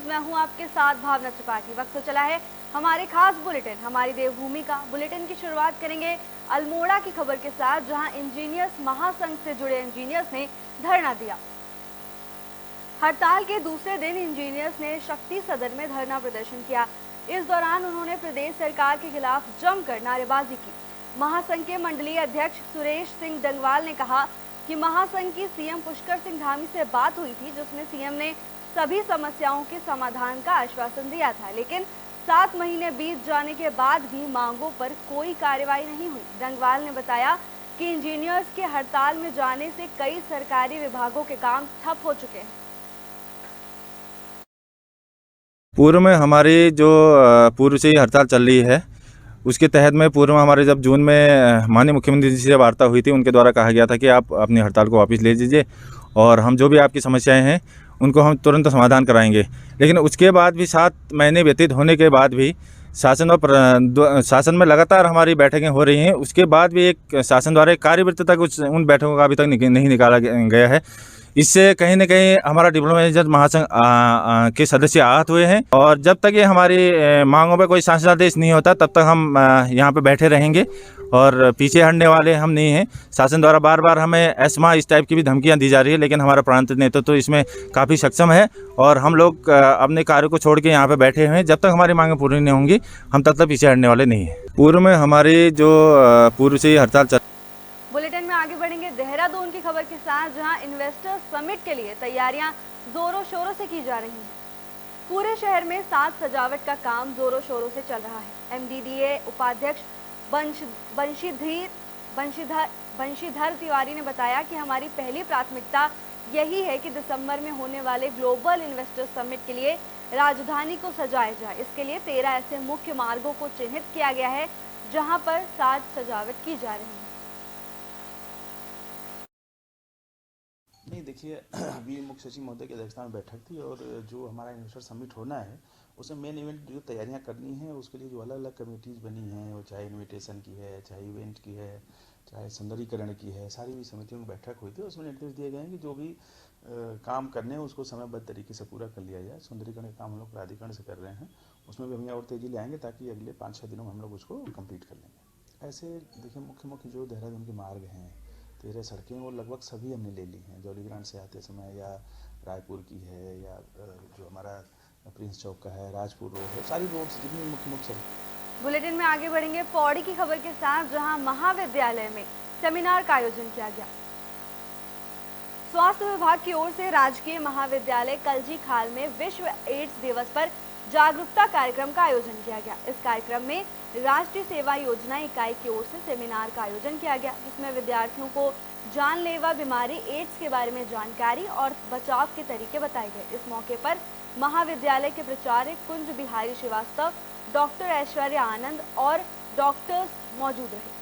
मैं हूं आपके साथ भावना त्रिपाठी। वक्त तो चला है हमारे खास बुलेटिन हमारी देवभूमि का। बुलेटिन की शुरुआत करेंगे अल्मोड़ा की खबर के साथ, जहां इंजीनियर्स महासंघ से जुड़े इंजीनियर्स ने धरना दिया। हड़ताल के दूसरे दिन इंजीनियर्स ने शक्ति सदन में धरना प्रदर्शन किया। इस दौरान उन्होंने प्रदेश सरकार के खिलाफ जमकर नारेबाजी की। महासंघ के मंडलीय अध्यक्ष सुरेश सिंह डंगवाल ने कहा कि महासंघ की सीएम पुष्कर सिंह धामी से बात हुई थी, जिसमें सीएम ने सभी समस्याओं के समाधान का आश्वासन दिया था, लेकिन 7 महीने बीत जाने के बाद भी मांगों पर कोई कार्रवाई नहीं हुई। डंगवाल ने बताया कि इंजीनियर्स के हड़ताल में जाने से कई सरकारी विभागों के काम ठप हो चुके हैं। पूर्व में हमारी जो पूर्व से ही हड़ताल चल रही है, उसके तहत में पूर्व में हमारे जब जून में माननीय मुख्यमंत्री जी से वार्ता हुई थी, उनके द्वारा कहा गया था कि आप अपनी हड़ताल को वापस ले लीजिए और हम जो भी आपकी समस्याएं हैं उनको हम तुरंत समाधान कराएंगे। लेकिन उसके बाद भी 7 महीने व्यतीत होने के बाद भी शासन में लगातार हमारी बैठकें हो रही हैं। उसके बाद भी एक शासन द्वारा एक कार्यवृत्तता कुछ उन बैठकों का अभी तक नहीं निकाला गया है। इससे कहीं न कहीं हमारा डिप्लोमेट महासंघ के सदस्य आहत हुए हैं और जब तक ये हमारी मांगों पर कोई शासनादेश नहीं होता तब तक हम यहाँ पे बैठे रहेंगे और पीछे हटने वाले हम नहीं हैं। शासन द्वारा बार बार हमें एस्मा इस टाइप की भी धमकियाँ दी जा रही है, लेकिन हमारा प्रांत नेतृत्व तो इसमें काफ़ी सक्षम है और हम लोग अपने कार्य को छोड़ के यहाँ पे बैठे हुए हैं। जब तक हमारी मांगें पूरी नहीं होंगी हम तब तक पीछे हटने वाले नहीं हैं। पूर्व में हमारी जो पूर्व से ही हड़ताल चल। बुलेटिन में आगे बढ़ेंगे देहरादून की खबर के साथ, जहां इन्वेस्टर्स समिट के लिए तैयारियां जोरों शोरों से की जा रही हैं। पूरे शहर में साज सजावट का काम जोरों शोरों से चल रहा है। एमडीडीए उपाध्यक्ष बंशीधर तिवारी ने बताया कि हमारी पहली प्राथमिकता यही है कि दिसंबर में होने वाले ग्लोबल इन्वेस्टर्स समिट के लिए राजधानी को सजाया जाए। इसके लिए 13 ऐसे मुख्य मार्गों को चिन्हित किया गया है जहां पर साज सजावट की जा रही है। नहीं, देखिए, अभी मुख्य सचिव महोदय की अध्यक्षता में बैठक थी और जो हमारा इन्वेस्टर समिट होना है उसमें मेन इवेंट जो तैयारियां करनी है उसके लिए जो अलग अलग कमेटीज़ बनी हैं, वो चाहे इन्विटेशन की है, चाहे इवेंट की है, चाहे सौंदर्यीकरण की है, सारी समितियों की बैठक हुई थी। उसमें निर्देश दिए गए हैं कि जो भी काम करने हैं उसको समयबद्ध तरीके से पूरा कर लिया जाए। सौंदर्यीकरण का काम हम लोग प्राधिकरण से कर रहे हैं, उसमें भी हम और तेज़ी लाएंगे ताकि अगले 5-6 दिनों में हम लोग उसको कंप्लीट कर लेंगे। ऐसे देखिए, मुख्य जो देहरादून के मार्ग हैं, 13 सड़कें, वो लगभग सभी हमने ले ली हैं। जौलीग्रांट से आते समय या रायपुर की है या जो हमारा प्रिंस चौक का है, राजपुर रोड है, सारी रोड जितनी मुख्य सड़क। बुलेटिन में आगे बढ़ेंगे पौड़ी की खबर के साथ, जहां महाविद्यालय में सेमिनार का आयोजन किया गया। स्वास्थ्य विभाग की ओर से राजकीय महाविद्यालय कलजी खाल में विश्व एड्स दिवस पर जागरूकता कार्यक्रम का आयोजन किया गया। इस कार्यक्रम में राष्ट्रीय सेवा योजना इकाई की ओर से सेमिनार का आयोजन किया गया, जिसमें विद्यार्थियों को जानलेवा बीमारी एड्स के बारे में जानकारी और बचाव के तरीके बताए गए। इस मौके पर महाविद्यालय के प्राचार्य कुंज बिहारी श्रीवास्तव, डॉक्टर ऐश्वर्या आनंद और डॉक्टर्स मौजूद रहे।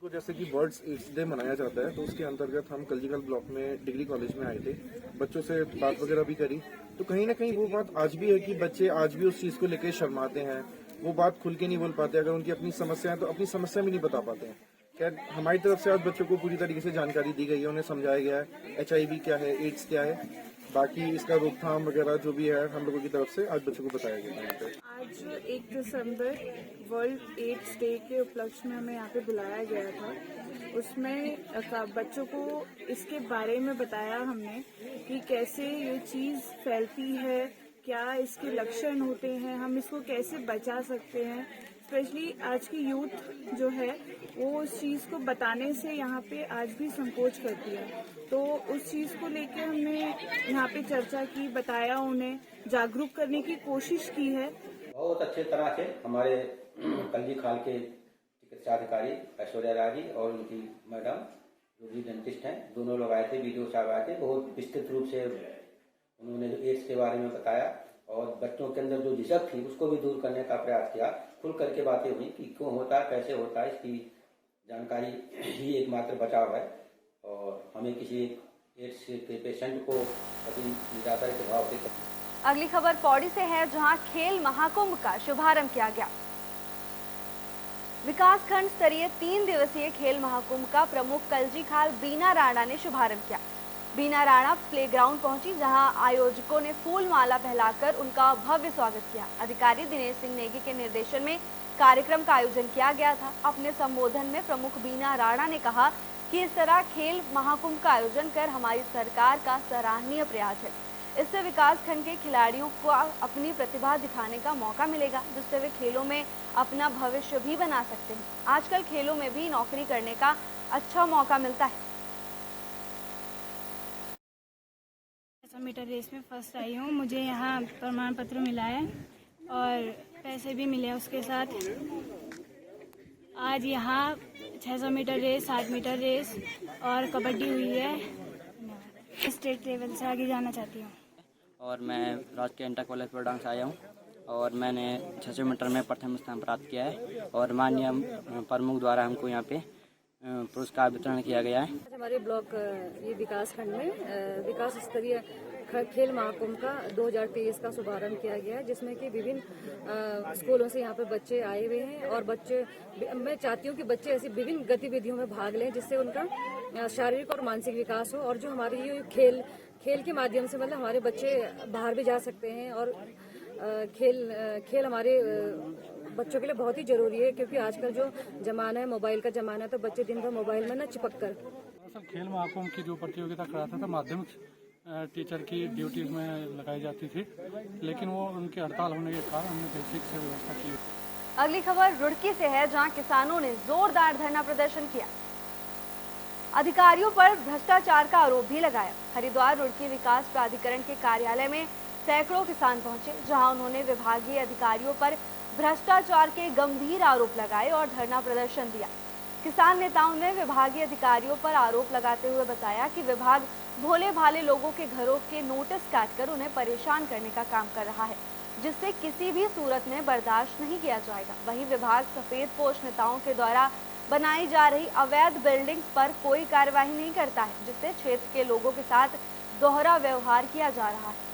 तो जैसे कि वर्ल्ड एड्स डे मनाया जाता है, तो उसके अंतर्गत हम कलजीगल ब्लॉक में डिग्री कॉलेज में आए थे, बच्चों से बात वगैरह भी करी। तो कहीं ना कहीं वो बात आज भी है कि बच्चे आज भी उस चीज को लेकर शर्माते हैं, वो बात खुल के नहीं बोल पाते। अगर उनकी अपनी समस्या है तो अपनी समस्या भी नहीं बता पाते हैं। खैर, हमारी तरफ से आज बच्चों को पूरी तरीके से जानकारी दी गई है, उन्हें समझाया गया है HIV क्या है, एड्स क्या है, बाकी इसका रोकथाम वगैरह जो भी है हम लोगों की तरफ से आज बच्चों को बताया गया है। आज 1 दिसंबर वर्ल्ड एड्स डे के उपलक्ष्य में हमें यहाँ पे बुलाया गया था। उसमें बच्चों को इसके बारे में बताया हमने कि कैसे ये चीज़ फैलती है, क्या इसके लक्षण होते हैं, हम इसको कैसे बचा सकते हैं। स्पेशली आज की यूथ जो है वो उस चीज़ को बताने से यहाँ पे आज भी संकोच करती है। तो उस चीज़ को लेके हमने यहाँ पे चर्चा की, बताया, उन्हें जागरूक करने की कोशिश की है। बहुत अच्छे तरह से हमारे कलजी खाल के चिकित्सा अधिकारी ऐश्वर्या राय जी और उनकी मैडम जो भी डेंटिस्ट हैं, दोनों लोग आए थे, वीडियो साहब आए थे। बहुत विस्तृत रूप से उन्होंने एड्स के बारे में बताया और बच्चों के अंदर जो झिझक थी उसको भी दूर करने का प्रयास किया। खुल करके बातें हुई कि क्यों होता है, कैसे होता है, इसकी जानकारी ही एकमात्र बचाव है और हमें किसी एड्स के पेशेंट को कभी ज़्यादा प्रभाव दे सकते। अगली खबर पौड़ी से है, जहां खेल महाकुंभ का शुभारंभ किया गया। विकासखंड स्तरीय 3 दिवसीय खेल महाकुंभ का प्रमुख कलजी खाल बीना राणा ने शुभारंभ किया। बीना राणा प्लेग्राउंड पहुंची, जहां आयोजकों ने फूल माला पहनाकर उनका भव्य स्वागत किया। अधिकारी दिनेश सिंह नेगी के निर्देशन में कार्यक्रम का आयोजन किया गया था। अपने संबोधन में प्रमुख बीना राणा ने कहा कि इस तरह खेल महाकुंभ का आयोजन कर हमारी सरकार का सराहनीय प्रयास है। इससे विकास खंड के खिलाड़ियों को अपनी प्रतिभा दिखाने का मौका मिलेगा, जिससे वे खेलों में अपना भविष्य भी बना सकते हैं। आजकल खेलों में भी नौकरी करने का अच्छा मौका मिलता है। 100 मीटर रेस में फर्स्ट आई हूँ। मुझे यहाँ प्रमाण पत्र मिला है और पैसे भी मिले हैं उसके साथ। आज यहाँ 600 मीटर रेस, 60 मीटर रेस और कबड्डी हुई है। स्टेट लेवल से आगे जाना चाहती हूँ। और मैं राजकीय इंटर कॉलेज पर से आया हूँ और मैंने 600 मीटर में प्रथम स्थान प्राप्त किया है और माननीय प्रमुख द्वारा हमको यहाँ पे पुरस्कार वितरण किया गया है। हमारे ब्लॉक ये विकास खंड में विकास स्तरीय खेल महाकुंभ का 2023 का शुभारंभ किया गया है, जिसमें कि विभिन्न स्कूलों से यहाँ पे बच्चे आए हुए हैं और बच्चे, मैं चाहती हूँ कि बच्चे ऐसी विभिन्न गतिविधियों में भाग लें जिससे उनका शारीरिक और मानसिक विकास हो और जो हमारी ये खेल के माध्यम से मतलब हमारे बच्चे बाहर भी जा सकते हैं और खेल हमारे बच्चों के लिए बहुत ही जरूरी है, क्योंकि आजकल जो जमाना है मोबाइल का जमाना है, तो बच्चे दिन भर मोबाइल में न चिपक कर। खेल महाकुंभ की जो प्रतियोगिता कराता था माध्यमिक टीचर की ड्यूटीज में लगाई जाती थी, लेकिन वो उनकी हड़ताल होने के कारण हमने बेसिक से व्यवस्था की। अगली खबर रुड़की से है, जहां किसानों ने जोरदार धरना प्रदर्शन किया। अधिकारियों पर भ्रष्टाचार का आरोप भी लगाया। हरिद्वार रुड़की विकास प्राधिकरण के कार्यालय में सैकड़ों किसान पहुंचे, जहां उन्होंने विभागीय अधिकारियों पर भ्रष्टाचार के गंभीर आरोप लगाए और धरना प्रदर्शन दिया। किसान नेताओं ने विभागीय अधिकारियों पर आरोप लगाते हुए बताया कि विभाग भोले भाले लोगों के घरों के नोटिस काटकर उन्हें परेशान करने का काम कर रहा है, जिससे किसी भी सूरत में बर्दाश्त नहीं किया जाएगा। वहीं विभाग सफेद पोश नेताओं के द्वारा बनाई जा रही अवैध बिल्डिंग्स पर कोई कार्यवाही नहीं करता है, जिससे क्षेत्र के लोगों के साथ दोहरा व्यवहार किया जा रहा है।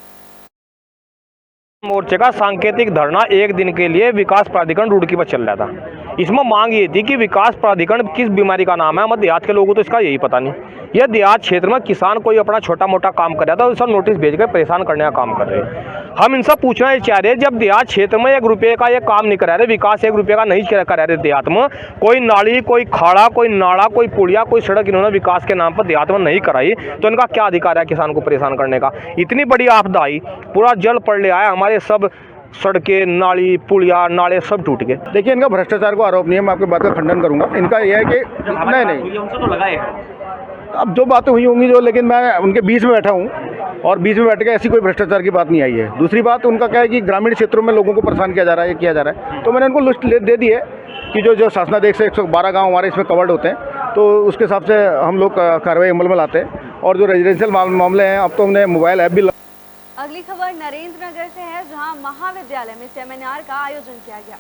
मोर्चे का सांकेतिक धरना एक दिन के लिए विकास प्राधिकरण रुड़की पर चल रहा था। इसमें मांग ये थी कि विकास प्राधिकरण किस बीमारी का नाम है, हमारे देहात के लोगों को तो इसका यही पता नहीं। यह देहात क्षेत्र में किसान कोई अपना छोटा मोटा काम कर रहा था, उसका नोटिस भेजकर परेशान करने का काम कर रहे हैं। हम इनसे पूछना ये चाह रहे हैं, जब देहात क्षेत्र में 1 रुपये का ये काम नहीं करा रहे, विकास 1 रुपये का नहीं करा रहे देहात में, कोई नाली, कोई खाड़ा, कोई नाला, कोई पुलिया, कोई सड़क इन्होंने विकास के नाम पर देहात में नहीं कराई, तो इनका क्या अधिकार है किसान को परेशान करने का। इतनी बड़ी आपदा आई, पूरा जल पड़ ले आया, हमारे सब सड़कें, नाली, पुलिया, नाले सब टूट गए। देखिए, इनका भ्रष्टाचार को आरोप नहीं है, मैं आपकी बात का खंडन करूंगा। इनका यह है कि नहीं तो लगाए अब जो बातें हुई होंगी जो, लेकिन मैं उनके बीच में बैठा हूं और बीच में बैठ के ऐसी कोई भ्रष्टाचार की बात नहीं आई है। दूसरी बात, उनका क्या है कि ग्रामीण क्षेत्रों में लोगों को परेशान किया जा रहा है, किया जा रहा है, तो मैंने उनको लिस्ट दे दी है कि जो शासनादेश से 112 गाँव हमारे इसमें कवर्ड होते हैं, तो उसके हिसाब से हम लोग कार्रवाई अमल में लाते हैं। और जो रेजिडेंशियल मामले हैं, अब तो हमने मोबाइल ऐप भी। अगली खबर नरेंद्र नगर से है, जहां महाविद्यालय में सेमिनार का आयोजन किया गया।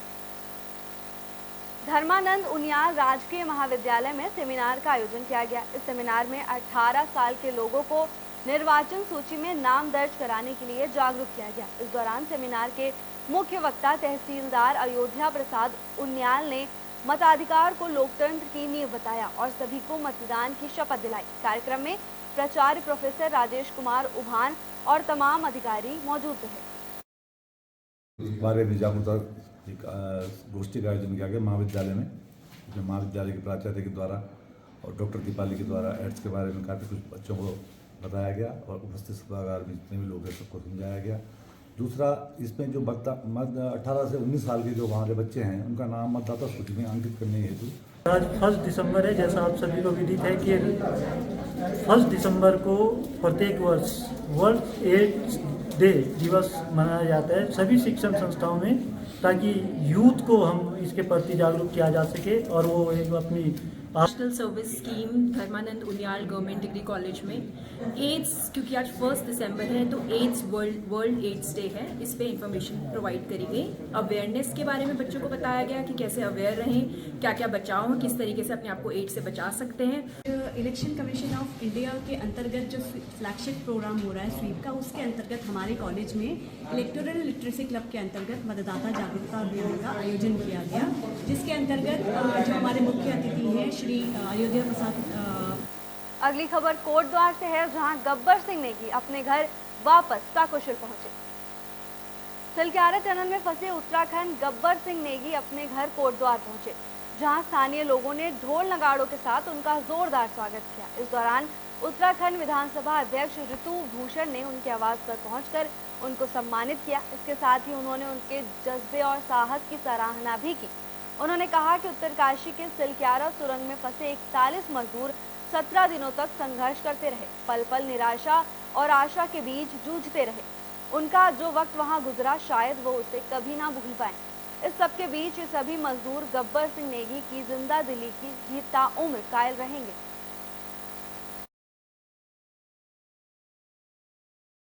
धर्मानंद उनियाल राजकीय महाविद्यालय में सेमिनार का आयोजन किया गया। इस सेमिनार में 18 साल के लोगों को निर्वाचन सूची में नाम दर्ज कराने के लिए जागरूक किया गया। इस दौरान सेमिनार के मुख्य वक्ता तहसीलदार अयोध्या प्रसाद उनियाल ने मताधिकार को लोकतंत्र की नींव बताया और सभी को मतदान की शपथ दिलाई। कार्यक्रम में प्राचार्य प्रोफेसर राजेश कुमार उभान और तमाम अधिकारी मौजूद रहे। इस बारे में जागरूकता गोष्ठी का आयोजन किया गया महाविद्यालय में, जिसमें महाविद्यालय के प्राचार्य के द्वारा और डॉक्टर दीपाली के द्वारा एड्स के बारे में काफ़ी कुछ बच्चों को बताया गया और उपस्थित सभागार में जितने भी लोग हैं सबको समझाया गया। दूसरा, इसमें जो 18 से 19 साल के जो वहाँ के बच्चे हैं, उनका नाम मतदाता सूची में अंकित करने हेतु आज 1 दिसंबर है, जैसा आप सभी को विदित है कि 1 दिसंबर को प्रत्येक वर्ष वर्ल्ड एड्स डे दिवस मनाया जाता है सभी शिक्षण संस्थाओं में, ताकि यूथ को हम इसके प्रति जागरूक किया जा सके और वो एक अपनी national service scheme Dharmanand Uniyal government degree college में एड्स, क्योंकि आज 1 दिसंबर है तो एड्स वर्ल्ड एड्स डे है, इस पे इंफॉर्मेशन प्रोवाइड करी गई। अवेयरनेस के बारे में बच्चों को बताया गया कि कैसे अवेयर रहें, क्या क्या बचाव हो, किस तरीके से अपने आप को एड्स से बचा सकते हैं। इलेक्शन कमीशन ऑफ इंडिया के अंतर्गत जो फ्लैगशिप प्रोग्राम हो रहा है स्वीप का, उसके अंतर्गत हमारे कॉलेज में इलेक्टोरल लिटरेसी क्लब के अंतर्गत मतदाता जागरूकता अभियान का आयोजन किया गया, जिसके अंतर्गत जो हमारे मुख्य अतिथि हैं श्री अयोध्या प्रसाद। अगली खबर कोटद्वार से है, जहां गब्बर सिंह नेगी अपने घर वापस सकुशल पहुंचे। सिलक्यारा टनल में फंसे उत्तराखंड गब्बर सिंह नेगी अपने घर कोटद्वार पहुंचे, जहां स्थानीय लोगों ने ढोल नगाड़ों के साथ उनका जोरदार स्वागत किया। इस दौरान उत्तराखंड विधानसभा अध्यक्ष ऋतु भूषण ने उनके आवास पर पहुंचकर उनको सम्मानित किया। इसके साथ ही उन्होंने उनके जज्बे और साहस की सराहना भी की। उन्होंने कहा कि उत्तरकाशी के सिलक्यारा सुरंग में फंसे 41 मजदूर 17 दिनों तक संघर्ष करते रहे, पल पल निराशा और आशा के बीच जूझते रहे। उनका जो वक्त वहां गुजरा शायद वो उसे कभी ना भूल पाए। इस सब के बीच ये सभी मजदूर गब्बर सिंह नेगी की जिंदा दिली की भी ताउम्र कायल रहेंगे।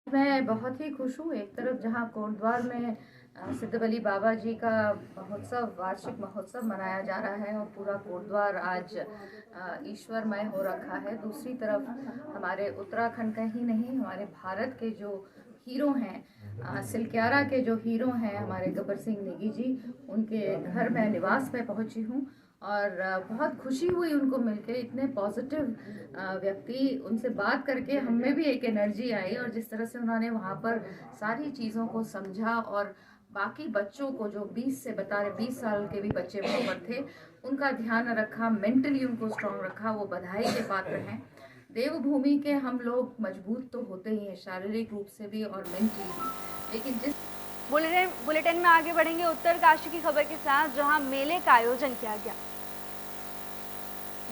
मैं बहुत ही खुश हूँ। एक तरफ जहाँ कोटद्वार में सिद्धबली बाबा जी का महोत्सव, वार्षिक महोत्सव मनाया जा रहा है और पूरा कोटद्वार आज ईश्वरमय हो रखा है। दूसरी तरफ हमारे उत्तराखंड का ही नहीं, हमारे भारत के जो हीरो हैं, सिलक्यारा के जो हीरो हैं हमारे गब्बर सिंह नेगी जी, उनके घर में निवास में पहुंची हूं और बहुत खुशी हुई उनको मिलकर। इतने पॉजिटिव व्यक्ति, उनसे बात करके हमें भी एक एनर्जी आई और जिस तरह से उन्होंने वहां पर सारी चीज़ों को समझा और बाकी बच्चों को जो 20 से बता रहे 20 साल के भी बच्चे वहाँ पर थे, उनका ध्यान रखा, मेंटली उनको स्ट्रांग रखा, वो बधाई के पात्र हैं। देवभूमि के हम लोग मजबूत तो होते ही हैं, शारीरिक रूप से भी और मेंटली भी, लेकिन जिस बुलेटिन में आगे बढ़ेंगे उत्तरकाशी की खबर के साथ, जहां मेले का आयोजन किया गया।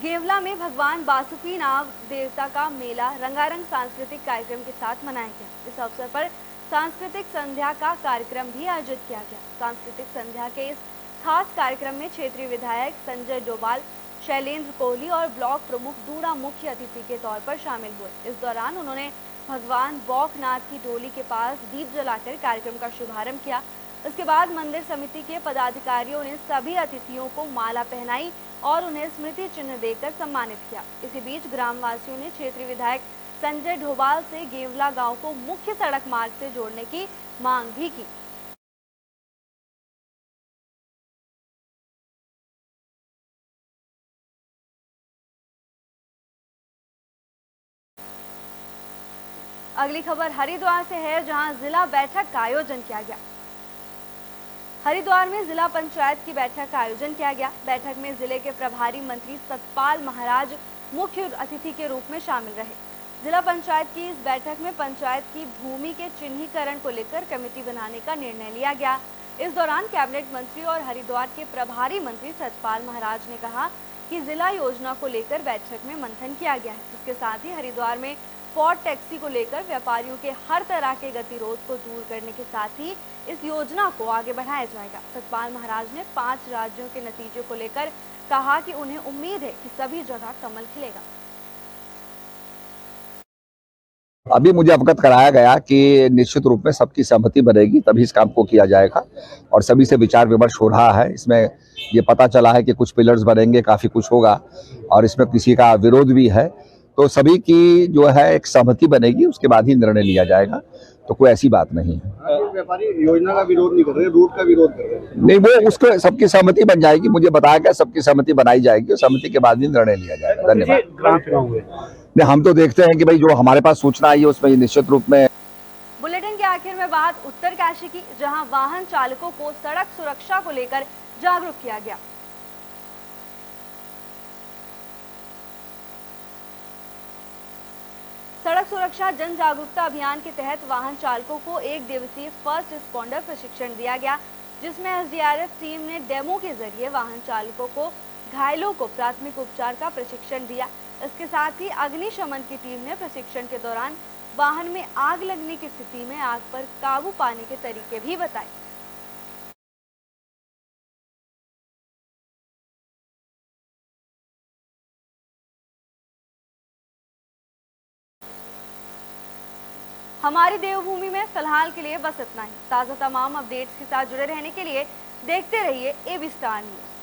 गेवला में भगवान बासुकीनाग देवता का मेला रंगारंग सांस्कृतिक कार्यक्रम के साथ मनाया गया। इस अवसर पर सांस्कृतिक संध्या का कार्यक्रम भी आयोजित किया गया। सांस्कृतिक संध्या के इस खास कार्यक्रम में क्षेत्रीय विधायक संजय डोभाल, शैलेंद्र कोहली और ब्लॉक प्रमुख दूड़ा मुख्य अतिथि के तौर पर शामिल हुए। इस दौरान उन्होंने भगवान बौखनाथ की डोली के पास दीप जलाकर कार्यक्रम का शुभारंभ किया। इसके बाद मंदिर समिति के पदाधिकारियों ने सभी अतिथियों को माला पहनाई और उन्हें स्मृति चिन्ह देकर सम्मानित किया। इसी बीच ग्रामवासियों ने क्षेत्रीय विधायक संजय डोभाल से गेवला गांव को मुख्य सड़क मार्ग से जोड़ने की मांग भी की। अगली खबर हरिद्वार से है, जहां जिला बैठक का आयोजन किया गया। हरिद्वार में जिला पंचायत की बैठक का आयोजन किया गया। बैठक में जिले के प्रभारी मंत्री सतपाल महाराज मुख्य अतिथि के रूप में शामिल रहे। जिला पंचायत की इस बैठक में पंचायत की भूमि के चिन्हीकरण को लेकर कमेटी बनाने का निर्णय लिया गया। इस दौरान कैबिनेट मंत्री और हरिद्वार के प्रभारी मंत्री सतपाल महाराज ने कहा कि जिला योजना को लेकर बैठक में मंथन किया गया है। इसके साथ ही हरिद्वार में फॉर टैक्सी को लेकर व्यापारियों के हर तरह के गतिरोध को दूर करने के साथ ही इस योजना को आगे बढ़ाया जाएगा। सतपाल महाराज ने 5 राज्यों के नतीजे को लेकर कहा कि उन्हें उम्मीद है कि सभी जगह कमल खिलेगा। अभी मुझे अवगत कराया गया कि निश्चित रूप में सबकी सहमति बनेगी तभी इस काम को किया जाएगा और सभी से विचार विमर्श हो रहा है। इसमें ये पता चला है कि कुछ पिलर्स बनेंगे, काफी कुछ होगा और इसमें किसी का विरोध भी है, तो सभी की जो है एक सहमति बनेगी, उसके बाद ही निर्णय लिया जाएगा। तो कोई ऐसी बात नहीं है। व्यापारी योजना का विरोध नहीं कर रहे, रूट का विरोध कर रहे हैं। नहीं, वो उसके सबकी सहमति बन जाएगी, मुझे बताया गया सबकी सहमति बनाई जाएगी और सहमति के बाद ही निर्णय लिया जाएगा। धन्यवाद। नहीं, हम तो देखते हैं कि भाई जो हमारे पास सूचना आई है उसमें निश्चित रूप में। बुलेटिन के आखिर में बात उत्तरकाशी की, जहां वाहन चालकों को सड़क सुरक्षा को लेकर जागरूक किया गया। सड़क सुरक्षा जन जागरूकता अभियान के तहत वाहन चालकों को 1 दिवसीय फर्स्ट रिस्पॉन्डर प्रशिक्षण दिया गया, जिसमें एसडीआरएफ टीम ने डेमो के जरिए वाहन चालकों को घायलों को प्राथमिक उपचार का प्रशिक्षण दिया। इसके साथ ही अग्निशमन की टीम ने प्रशिक्षण के दौरान वाहन में आग लगने की स्थिति में आग पर काबू पाने के तरीके भी बताए। हमारी देवभूमि में फिलहाल के लिए बस इतना ही। ताज़ा तमाम अपडेट्स के साथ जुड़े रहने के लिए देखते रहिए एबी स्टार न्यूज़।